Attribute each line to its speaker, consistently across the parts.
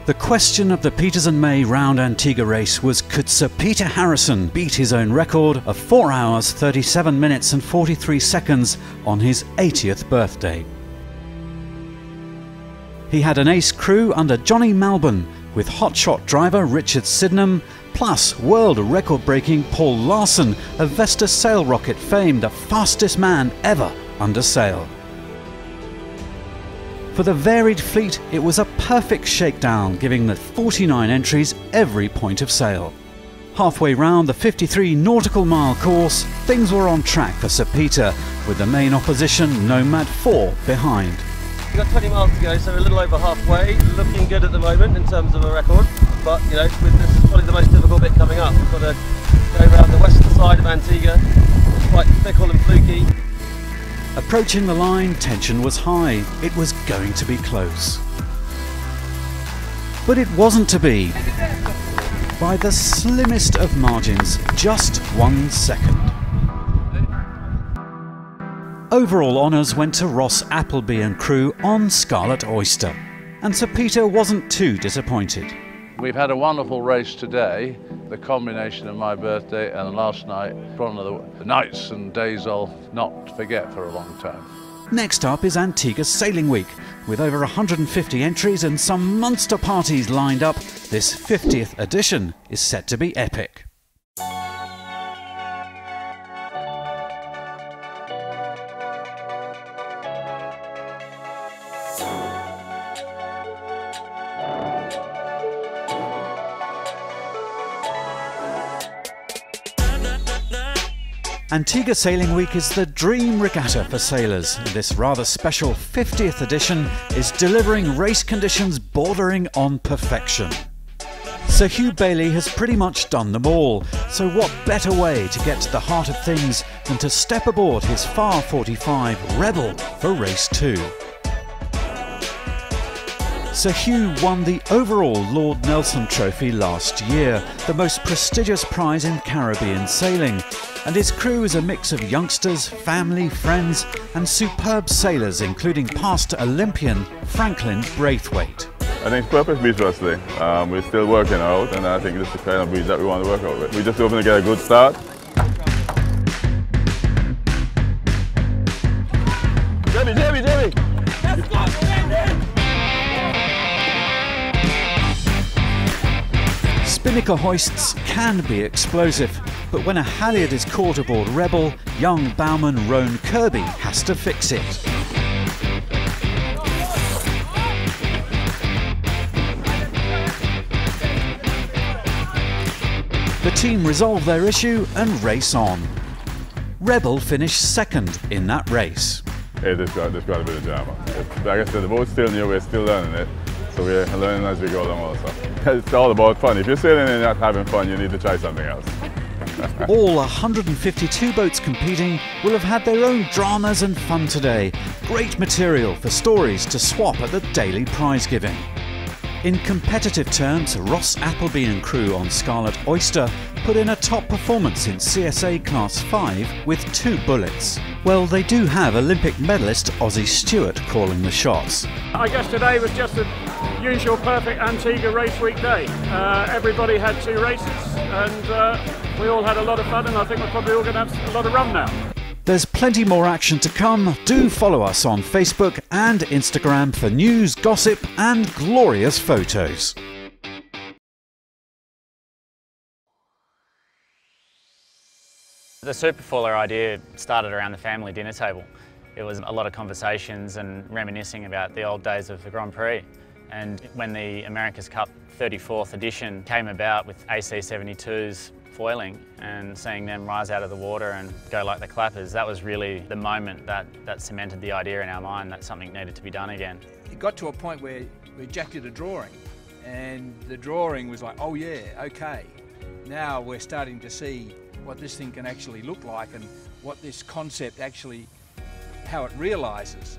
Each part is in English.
Speaker 1: The question of the Peters and May Round Antigua race was, could Sir Peter Harrison beat his own record of 4 hours, 37 minutes and 43 seconds on his 80th birthday? He had an ace crew under Johnny Malbon, with hotshot driver Richard Sydenham, plus world record-breaking Paul Larson of Vestas Sail Rocket fame, the fastest man ever under sail. For the varied fleet, it was a perfect shakedown, giving the 49 entries every point of sail. Halfway round the 53 nautical mile course, things were on track for Sir Peter, with the main opposition Nomad 4 behind.
Speaker 2: We've got 20 miles to go, so we're a little over halfway. Looking good at the moment in terms of a record, but you know, this is probably the most difficult bit coming up. We've got to go around the western side of Antigua. It's quite fickle and fluky.
Speaker 1: Approaching the line, tension was high. It was going to be close. But it wasn't to be. By the slimmest of margins, just 1 second. Overall honours went to Ross Appleby and crew on Scarlet Oyster, and Sir Peter wasn't too disappointed.
Speaker 3: We've had a wonderful race today. The combination of my birthday and last night, one of the nights and days I'll not forget for a long time.
Speaker 1: Next up is Antigua Sailing Week. With over 150 entries and some monster parties lined up, this 50th edition is set to be epic. Antigua Sailing Week is the dream regatta for sailors, and this rather special 50th edition is delivering race conditions bordering on perfection. Sir Hugh Bailey has pretty much done them all, so what better way to get to the heart of things than to step aboard his FAR 45 Rebel for race 2. Sir Hugh won the overall Lord Nelson Trophy last year, the most prestigious prize in Caribbean sailing, and his crew is a mix of youngsters, family, friends and superb sailors, including past Olympian Franklin Braithwaite.
Speaker 4: I think purpose beats wrestling. We're still working out, and I think this is the kind of breed that we want to work out with. We're just hoping to get a good start. Jamie! Let's go!
Speaker 1: Spinnaker hoists can be explosive, but when a halyard is caught aboard Rebel, young bowman Roan Kirby has to fix it. The team resolve their issue and race on. Rebel finished second in that race.
Speaker 4: Hey, there's got a bit of drama. Like I said, the boat's still new, we're still learning it. So we're learning as we go along also. It's all about fun. If you're sailing and not having fun, you need to try something else.
Speaker 1: All 152 boats competing will have had their own dramas and fun today. Great material for stories to swap at the daily prize giving. In competitive terms, Ross Appleby and crew on Scarlet Oyster put in a top performance in CSA Class 5 with 2 bullets. Well, they do have Olympic medalist Ozzie Stewart calling the shots.
Speaker 5: I guess today was just a usual perfect Antigua race week day. Everybody had 2 races and we all had a lot of fun, and I think we're probably all going to have a lot of rum now.
Speaker 1: There's plenty more action to come. Do follow us on Facebook and Instagram for news, gossip and glorious photos.
Speaker 6: The superfoiler idea started around the family dinner table. It was a lot of conversations and reminiscing about the old days of the Grand Prix. And when the America's Cup 34th edition came about with AC72's foiling and seeing them rise out of the water and go like the clappers, that was really the moment that cemented the idea in our mind that something needed to be done again.
Speaker 7: It got to a point where we Jack did a drawing, and the drawing was like, oh yeah, okay. Now we're starting to see what this thing can actually look like and what this concept actually, how it realises.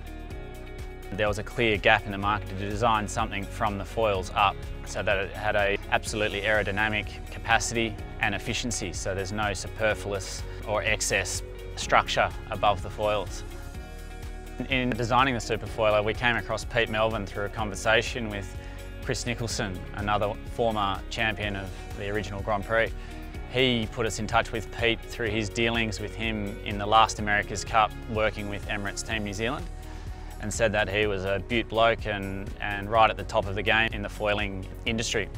Speaker 6: There was a clear gap in the market to design something from the foils up so that it had a absolutely aerodynamic capacity and efficiency, so there's no superfluous or excess structure above the foils. In designing the superfoiler, we came across Pete Melvin through a conversation with Chris Nicholson, another former champion of the original Grand Prix. He put us in touch with Pete through his dealings with him in the last America's Cup, working with Emirates Team New Zealand, and said that he was a beaut bloke and right at the top of the game in the foiling industry.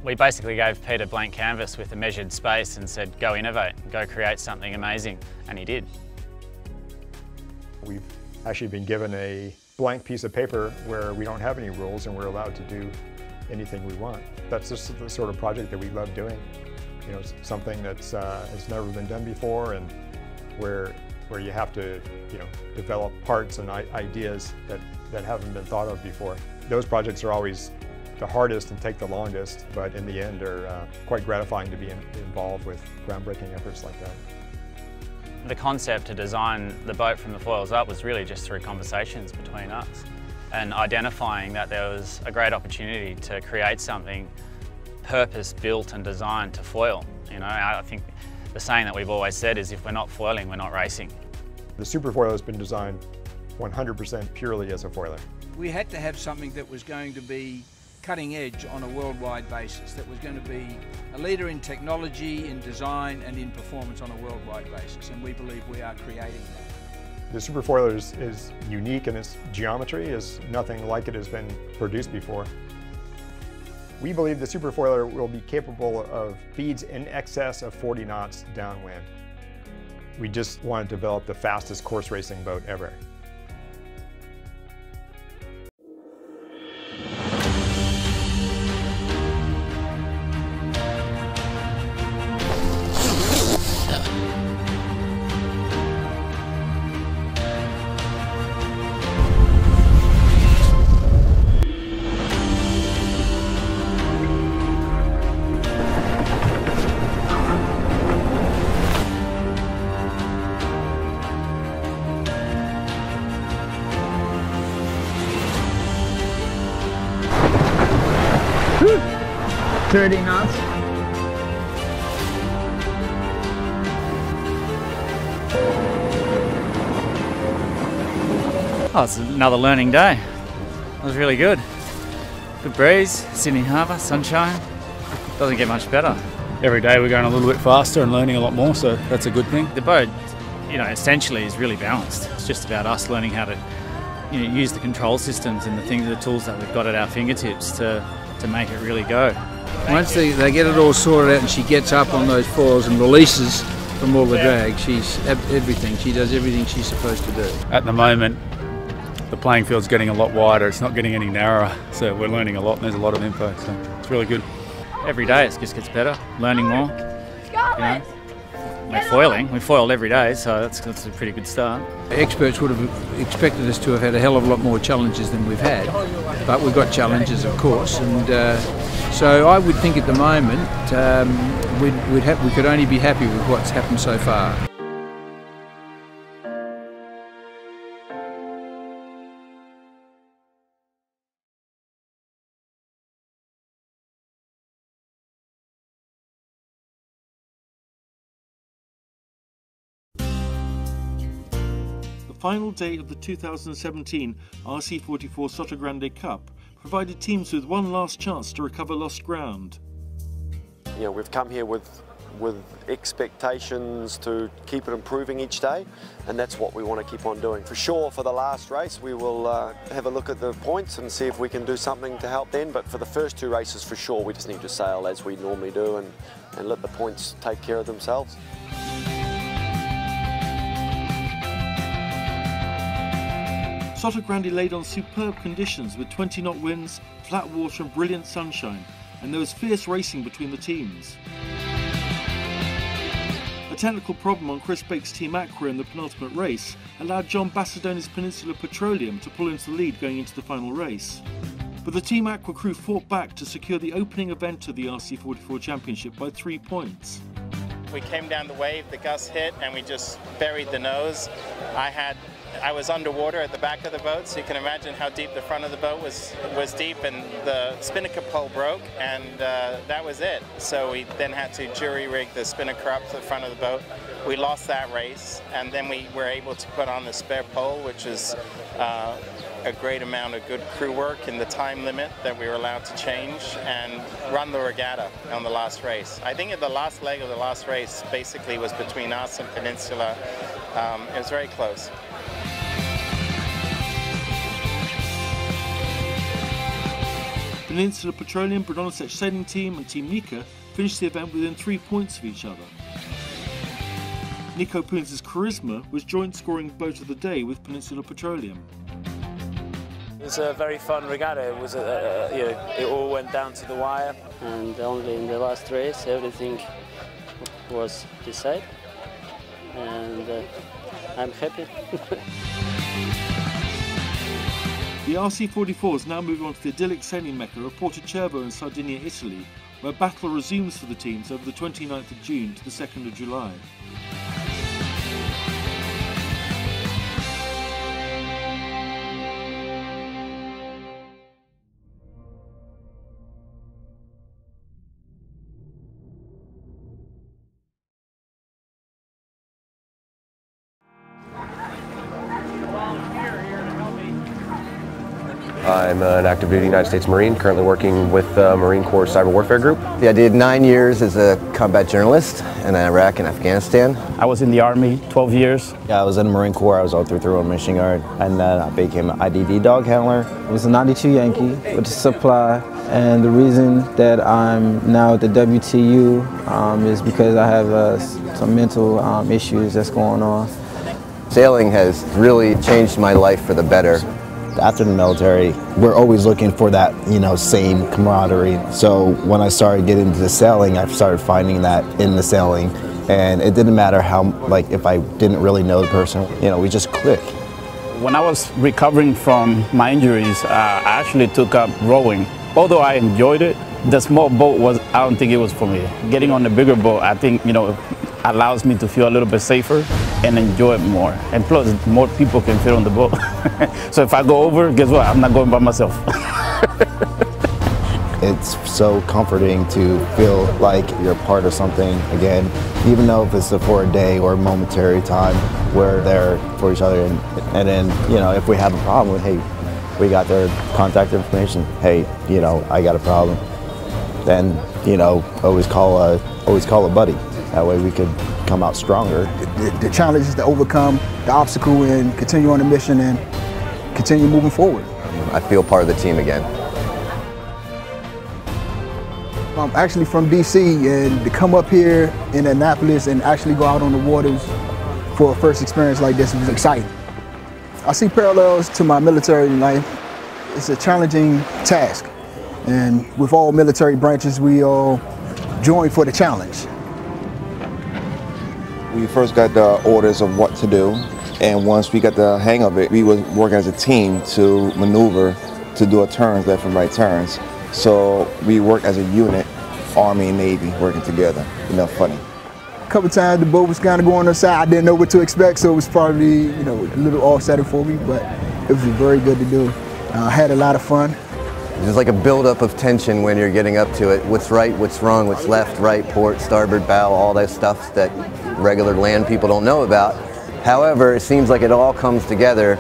Speaker 6: We basically gave Pete a blank canvas with a measured space and said, go innovate, go create something amazing, and he did.
Speaker 8: We've actually been given a blank piece of paper where we don't have any rules and we're allowed to do anything we want. That's just the sort of project that we love doing. You know, something that's has never been done before, and where you have to, you know, develop parts and ideas that haven't been thought of before. Those projects are always the hardest and take the longest, but in the end are quite gratifying to be involved with groundbreaking efforts like that.
Speaker 6: The concept to design the boat from the foils up was really just through conversations between us and identifying that there was a great opportunity to create something purpose-built and designed to foil. You know, I think the saying that we've always said is if we're not foiling, we're not racing.
Speaker 8: The super foiler has been designed 100% purely as a foiler.
Speaker 7: We had to have something that was going to be cutting edge on a worldwide basis, that was going to be a leader in technology, in design and in performance on a worldwide basis, and we believe we are creating that.
Speaker 8: The super foiler is unique in its geometry, as nothing like it has been produced before. We believe the super foiler will be capable of speeds in excess of 40 knots downwind. We just want to develop the fastest course racing boat ever.
Speaker 7: Whew. 30 knots.
Speaker 6: Oh, it's another learning day. It was really good. Good breeze, Sydney Harbour, sunshine. Doesn't get much better.
Speaker 9: Every day we're going a little bit faster and learning a lot more, so that's a good thing.
Speaker 6: The boat, you know, essentially is really balanced. It's just about us learning how to, you know, use the control systems and the tools that we've got at our fingertips to make it really go.
Speaker 7: Once they get it all sorted out and she gets up on those foils and releases from all the drag, she's everything. She does everything she's supposed to do.
Speaker 9: At the moment, the playing field's getting a lot wider. It's not getting any narrower, so we're learning a lot and there's a lot of info, so it's really good.
Speaker 6: Every day it just gets better, learning more. You know, we're foiling. We foiled every day, so that's a pretty good start.
Speaker 7: Experts would have expected us to have had a hell of a lot more challenges than we've had, but we've got challenges, of course, and so I would think at the moment we could only be happy with what's happened so far.
Speaker 10: The final day of the 2017 RC44 Sotogrande Cup provided teams with one last chance to recover lost ground.
Speaker 11: You know, we've come here with expectations to keep it improving each day, and that's what we want to keep on doing. For sure, for the last race, we will have a look at the points and see if we can do something to help then, but for the first two races, for sure, we just need to sail as we normally do and let the points take care of themselves.
Speaker 10: Sotogrande laid on superb conditions with 20-knot winds, flat water and brilliant sunshine, and there was fierce racing between the teams. A technical problem on Chris Bake's Team Aqua in the penultimate race allowed John Bassadonis Peninsula Petroleum to pull into the lead going into the final race. But the Team Aqua crew fought back to secure the opening event of the RC44 Championship by 3 points.
Speaker 12: We came down the wave, the gust hit, and we just buried the nose. I was underwater at the back of the boat, so you can imagine how deep the front of the boat was deep, and the spinnaker pole broke, and that was it. So we then had to jury rig the spinnaker up to the front of the boat. We lost that race, and then we were able to put on the spare pole, which is a great amount of good crew work in the time limit that we were allowed to change and run the regatta on the last race. I think the last leg of the last race basically was between us and Peninsula. It was very close.
Speaker 10: Peninsula Petroleum, Brunel Sailing Team and Team Nika finished the event within 3 points of each other. Nico Pulitz's Charisma was joint scoring boat of the day with Peninsula Petroleum.
Speaker 13: It was a very fun regatta. It was, it all went down to the wire.
Speaker 14: And only in the last race everything was decided, and I'm happy.
Speaker 10: The RC44s now move on to the idyllic sailing mecca of Porto Cervo in Sardinia, Italy, where battle resumes for the teams over the 29th of June to the 2nd of July.
Speaker 15: I'm an active duty United States Marine, currently working with the Marine Corps Cyber Warfare Group.
Speaker 16: I did 9 years as a combat journalist in Iraq and Afghanistan.
Speaker 17: I was in the Army 12 years.
Speaker 18: Yeah, I was in the Marine Corps. I was 033 on Mission Guard, and then I became an IDD dog handler.
Speaker 19: It was a 92 Yankee with a supply, and the reason that I'm now at the WTU is because I have some mental issues that's going on.
Speaker 16: Sailing has really changed my life for the better.
Speaker 18: After the military, we're always looking for that, same camaraderie. So when I started getting into sailing, I started finding that in the sailing. And it didn't matter how, if I didn't really know the person, we just click.
Speaker 17: When I was recovering from my injuries, I actually took up rowing. Although I enjoyed it, the small boat I don't think it was for me. Getting on the bigger boat, I think, allows me to feel a little bit safer and enjoy it more. And plus, more people can fit on the boat. So if I go over, guess what? I'm not going by myself.
Speaker 18: It's so comforting to feel like you're part of something again, even though if it's for a day or a momentary time, we're there for each other. And then, if we have a problem, hey, we got their contact information. Hey, I got a problem. Then, always call a buddy. That way we could come out stronger.
Speaker 20: The challenge is to overcome the obstacle and continue on the mission and continue moving forward.
Speaker 16: I feel part of the team again.
Speaker 20: I'm actually from DC, and to come up here in Annapolis and actually go out on the waters for a first experience like this was exciting. I see parallels to my military life. It's a challenging task, and with all military branches, we all join for the challenge.
Speaker 21: We first got the orders of what to do, and once we got the hang of it, we were working as a team to maneuver, to do a turns, left and right turns. So we worked as a unit, Army and Navy, working together. Funny.
Speaker 20: A couple times the boat was kind of going on the side. I didn't know what to expect, so it was probably a little offsetting for me, but it was very good to do. I had a lot of fun.
Speaker 16: There's like a buildup of tension when you're getting up to it. What's right, what's wrong, what's left, right, port, starboard, bow, all that stuff that regular land people don't know about. However, it seems like it all comes together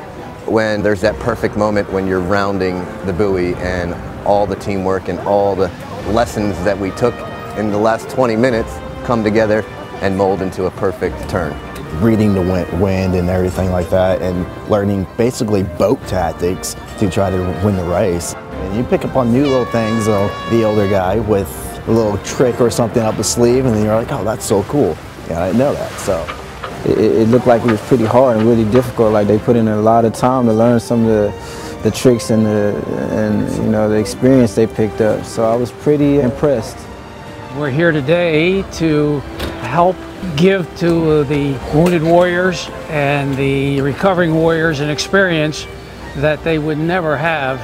Speaker 16: when there's that perfect moment when you're rounding the buoy and all the teamwork and all the lessons that we took in the last 20 minutes come together and mold into a perfect turn.
Speaker 18: Reading the wind and everything like that, and learning basically boat tactics to try to win the race. And you pick up on new little things, the older guy with a little trick or something up his sleeve, and then you're like, oh, that's so cool. Yeah, I didn't know that, so.
Speaker 19: It looked like it was pretty hard and really difficult. Like they put in a lot of time to learn some of the tricks and the experience they picked up. So I was pretty impressed.
Speaker 22: We're here today to help give to the wounded warriors and the recovering warriors an experience that they would never have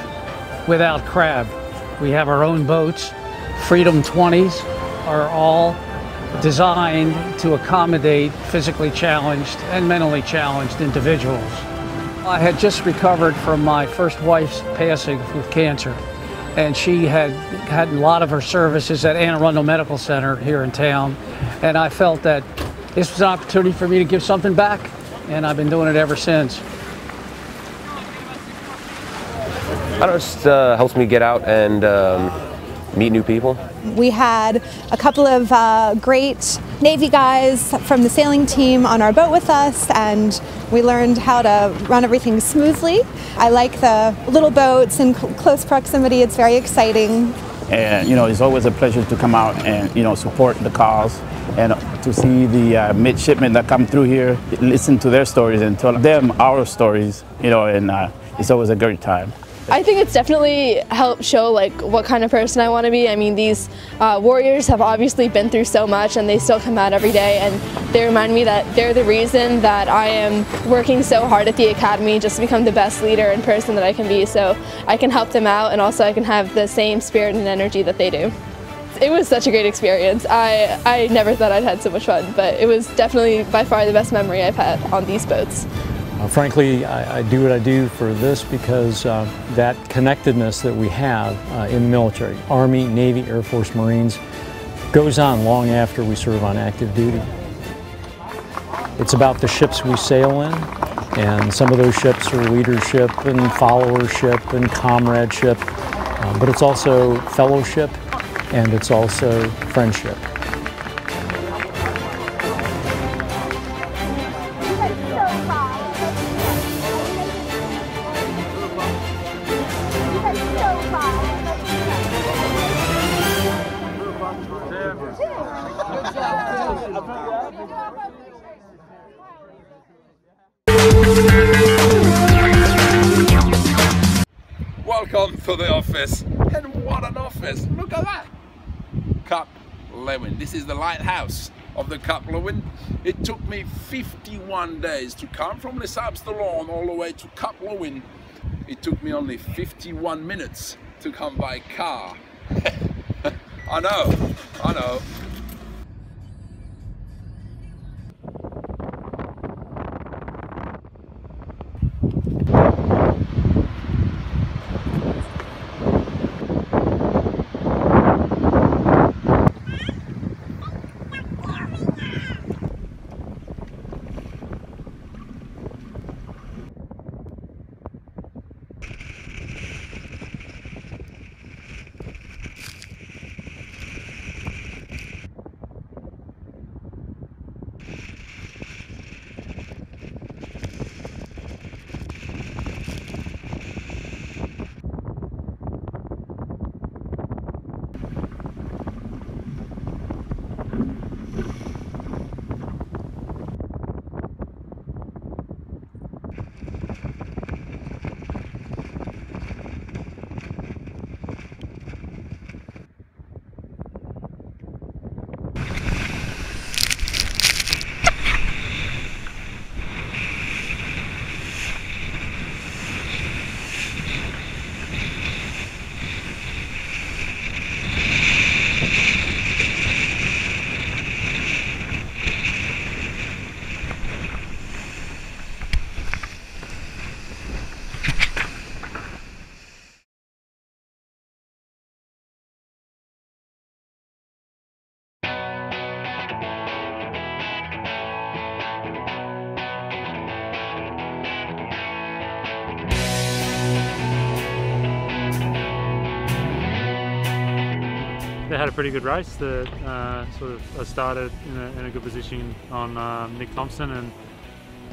Speaker 22: without crab. We have our own boats. Freedom 20s are all designed to accommodate physically challenged and mentally challenged individuals. I had just recovered from my first wife's passing with cancer, and she had a lot of her services at Anne Arundel Medical Center here in town, and I felt that this was an opportunity for me to give something back, and I've been doing it ever since.
Speaker 15: don't know, it just helps me get out and meet new people.
Speaker 2: We had a couple of great Navy guys from the sailing team on our boat with us, and we learned how to run everything smoothly. I like the little boats in close proximity. It's very exciting.
Speaker 17: And you know, it's always a pleasure to come out and support the cause, and to see the midshipmen that come through here, listen to their stories and tell them our stories. And it's always a great time.
Speaker 3: I think it's definitely helped show what kind of person I want to be. I mean, these Warriors have obviously been through so much, and they still come out every day, and they remind me that they're the reason that I am working so hard at the Academy just to become the best leader and person that I can be, so I can help them out and also I can have the same spirit and energy that they do. It was such a great experience. I never thought I'd had so much fun, but it was definitely by far the best memory I've had on these boats.
Speaker 23: Frankly, I do what I do for this because that connectedness that we have in the military, Army, Navy, Air Force, Marines, goes on long after we serve on active duty. It's about the ships we sail in, and some of those ships are leadership and followership and comradeship, but it's also fellowship and it's also friendship.
Speaker 24: Welcome to the office, and what an office! Look at that! Cup Leewen. This is the lighthouse of the Cup Leewen. It took me 51 days to come from Les Sables-d'Olonne all the way to Cup Leewen. It took me only 51 minutes to come by car. I know.
Speaker 9: They had a pretty good race. I started in a good position on Nick Thompson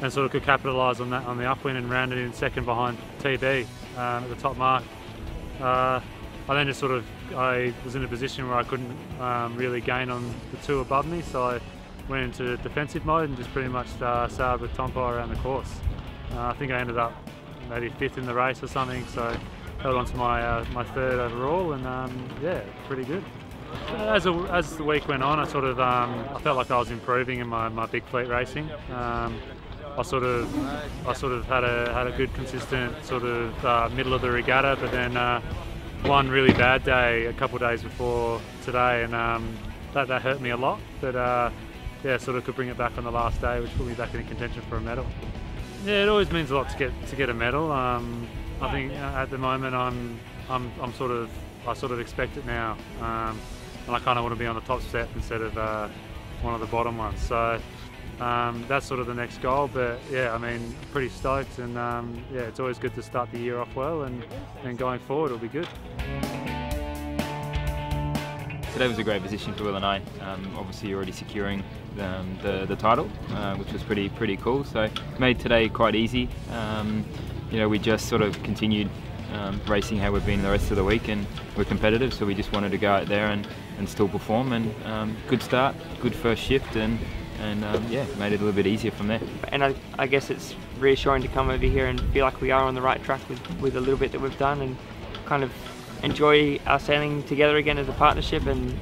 Speaker 9: and sort of could capitalise on that on the upwind and rounded in second behind TB at the top mark. I then just I was in a position where I couldn't really gain on the two above me, so I went into defensive mode and just pretty much sailed with Tompa around the course. I think I ended up maybe 5th in the race or something, so held on to my my 3rd overall, and yeah, pretty good. As the week went on, I felt like I was improving in my big fleet racing. I sort of had a good consistent middle of the regatta, but then one really bad day a couple of days before today, and that hurt me a lot. But yeah, could bring it back on the last day, which put me back in contention for a medal. Yeah, it always means a lot to get a medal. I think at the moment I sort of expect it now, and I kind of want to be on the top step instead of one of the bottom ones. So that's sort of the next goal. But yeah, I mean, pretty stoked, and yeah, it's always good to start the year off well, and going forward it'll be good.
Speaker 1: Today was a great position for Will and I. Obviously already securing the title, which was pretty cool. So made today quite easy. You know, we just sort of continued racing how we've been the rest of the week, and we're competitive, so we just wanted to go out there and still perform. And good start, good first shift, and yeah, made it a little bit easier from there.
Speaker 4: And I guess it's reassuring to come over here and feel like we are on the right track with a little bit that we've done, and kind of enjoy our sailing together again as a partnership. And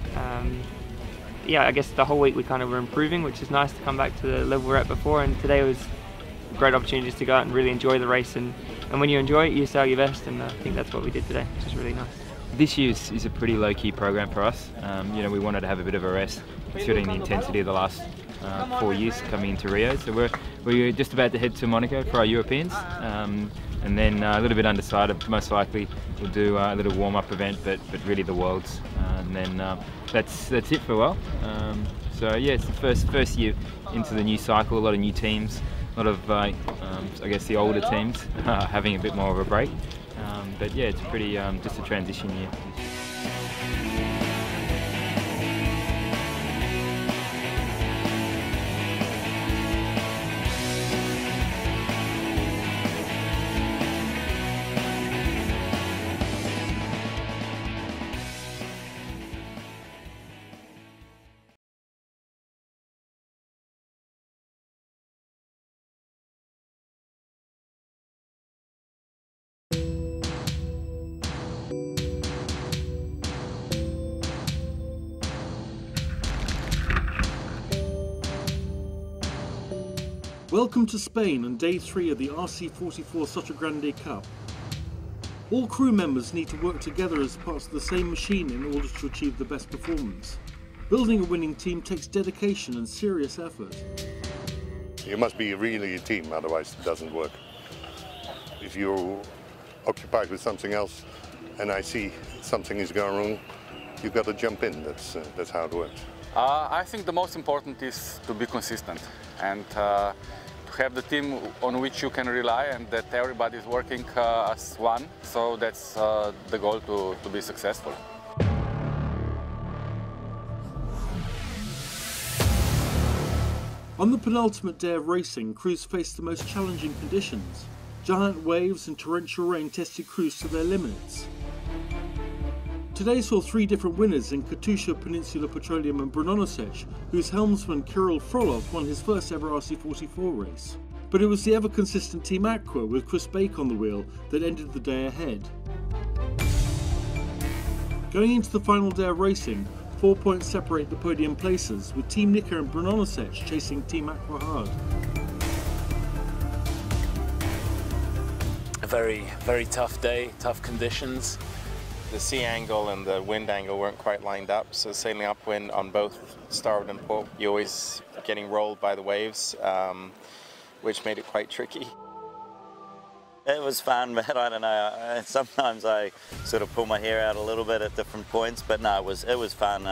Speaker 4: yeah, I guess the whole week we kind of were improving, which is nice to come back to the level we were at before. And today was a great opportunity to go out and really enjoy the race. And when you enjoy it, you sail your best, and I think that's what we did today, which is really nice.
Speaker 1: This year is a pretty low-key program for us. You know, we wanted to have a bit of a rest, considering the intensity of the last 4 years coming into Rio. So we're just about to head to Monaco for our Europeans, and then a little bit undecided. Most likely we'll do a little warm-up event, but really the Worlds, and then that's it for a while. So yeah, it's the first year into the new cycle. A lot of new teams, a lot of I guess the older teams having a bit more of a break. But yeah, it's pretty just a transition year.
Speaker 10: Welcome to Spain on day 3 of the RC44 Sotogrande Cup. All crew members need to work together as parts of the same machine in order to achieve the best performance. Building a winning team takes dedication and serious effort.
Speaker 5: You must be really a team, otherwise it doesn't work. If you're occupied with something else and I see something is going wrong, you've got to jump in. That's how it works.
Speaker 8: I think the most important is to be consistent and to have the team on which you can rely, and that everybody is working as one. So that's the goal to be successful.
Speaker 10: On the penultimate day of racing, crews faced the most challenging conditions. Giant waves and torrential rain tested crews to their limits. Today saw 3 different winners in Katusha, Peninsula Petroleum and Brunonnosec, whose helmsman Kirill Frolov won his first ever RC44 race. But it was the ever-consistent Team Aqua with Chris Bake on the wheel that ended the day ahead. Going into the final day of racing, 4 points separate the podium places, with Team Nika and Brunonnosec chasing Team Aqua hard.
Speaker 13: A very tough day, tough conditions.
Speaker 12: The sea angle and the wind angle weren't quite lined up, so sailing upwind on both starboard and port, you're always getting rolled by the waves, which made it quite tricky.
Speaker 25: It was fun, but I don't know, sometimes I sort of pull my hair out a little bit at different points, but no, it was fun.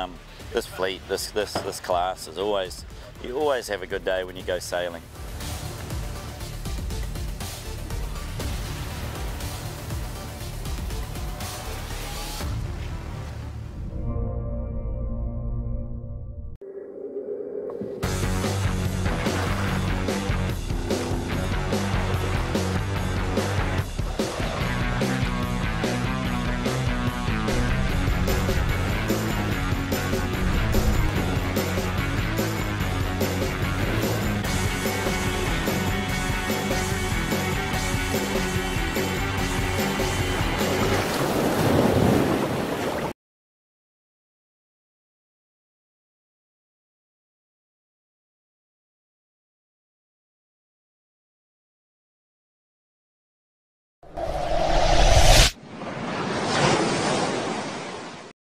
Speaker 25: This fleet, this class is always, you always have a good day when you go sailing.